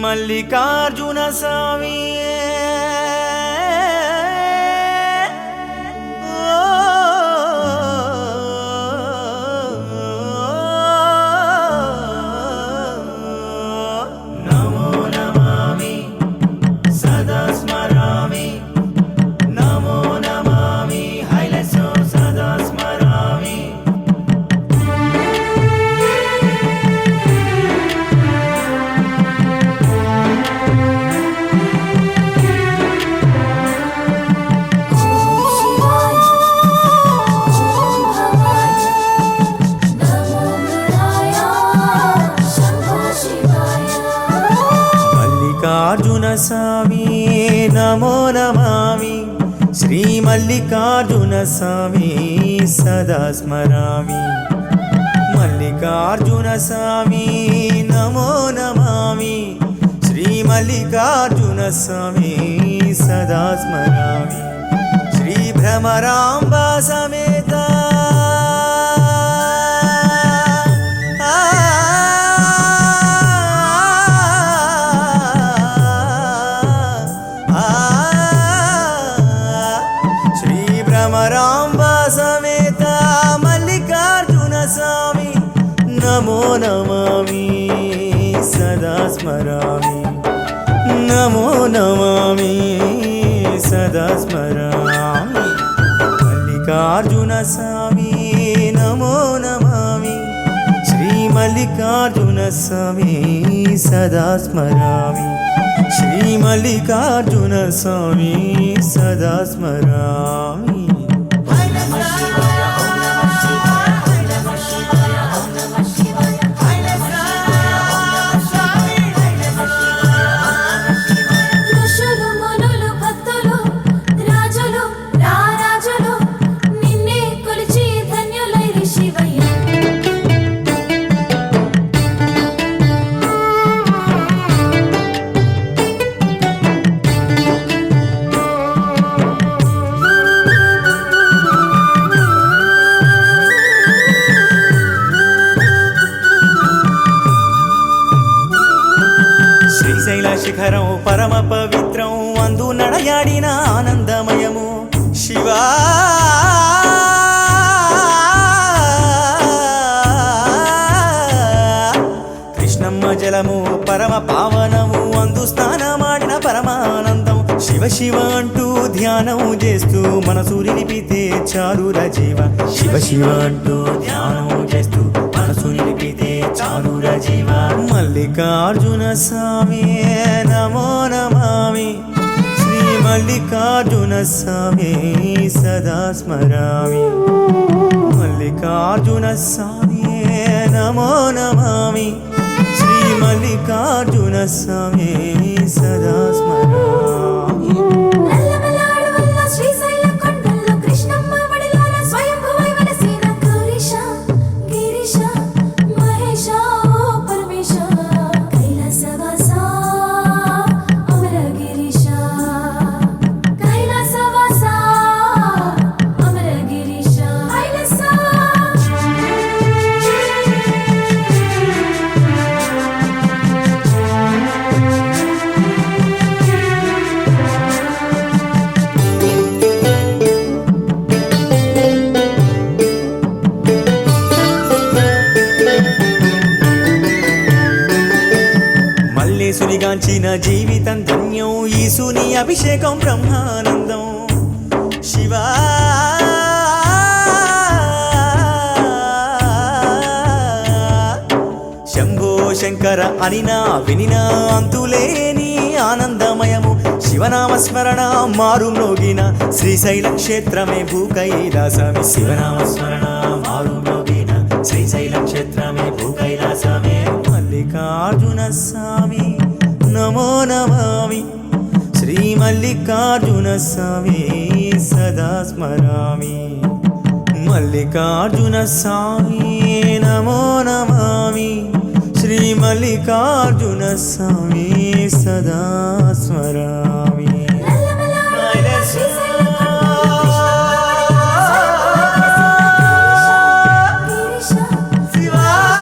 మల్లికార్జున స్వామి నమో నమామి సదా స్మరామి నమో నమామి హైలసో సదా స్మరామి మల్లికార్జున స్వామి నమో నమామి శ్రీ మల్లికార్జున స్వామి సదా స్మరామి మల్లికార్జున స్వామి నమో నమామి శ్రీ మల్లికార్జున స్వామి సదా స్మరామి శ్రీ భ్రమరాంబ సమేత భ్రమరాంబ సమేత మల్లికార్జున స్వామి నమో నమామి సదా స్మరామి నమో నమామి సదా స్మరామి మల్లికార్జున స్వామి నమో నమామి శ్రీ మల్లికార్జున స్వామి సదా స్మరామి శ్రీ మల్లికార్జున స్వామి సదా స్మరామి శ్రీశైల శిఖరం పరమ పవిత్రం అందు నడయాడిన ఆనందమయము శివా కృష్ణమ్మ జలము పరమ పావనము అందు స్నానమాడిన పరమానందం శివ శివ అంటూ ధ్యానం చేస్తూ మనసు నిలిపితే చాలురా జీవ శివ శివ అంటూ ధ్యానం చేస్తూ మనసు నిలిపితే చాలురా జీవ మల్లికార్జున స్వామి నమో నమామి శ్రీ మల్లికార్జున స్వామి సదా స్మరామి మల్లికార్జున స్వామి నమో నమామి శ్రీ మల్లికార్జున స్వామి సదా స్మరామి సునిగాంచిన జీవితం ధన్యం ఈశుని అభిషేకం బ్రహ్మానందం శివా శంభో శంకర అనినా వినినా అంతులేని ఆనందమయము శివనామస్మరణ మారు మ్రోగిన శ్రీశైల క్షేత్రమే భూకైలాసమే శివనామస్మరణ మారు మ్రోగిన శ్రీశైల క్షేత్రమే భూకైలాసమే మల్లికార్జున స్వామి నమో నమామి శ్రీ మల్లికార్జున స్వామి సదా స్మరామి మల్లికార్జున స్వామి నమో నమామి శ్రీ మల్లికార్జున స్వామి సదా స్మరామి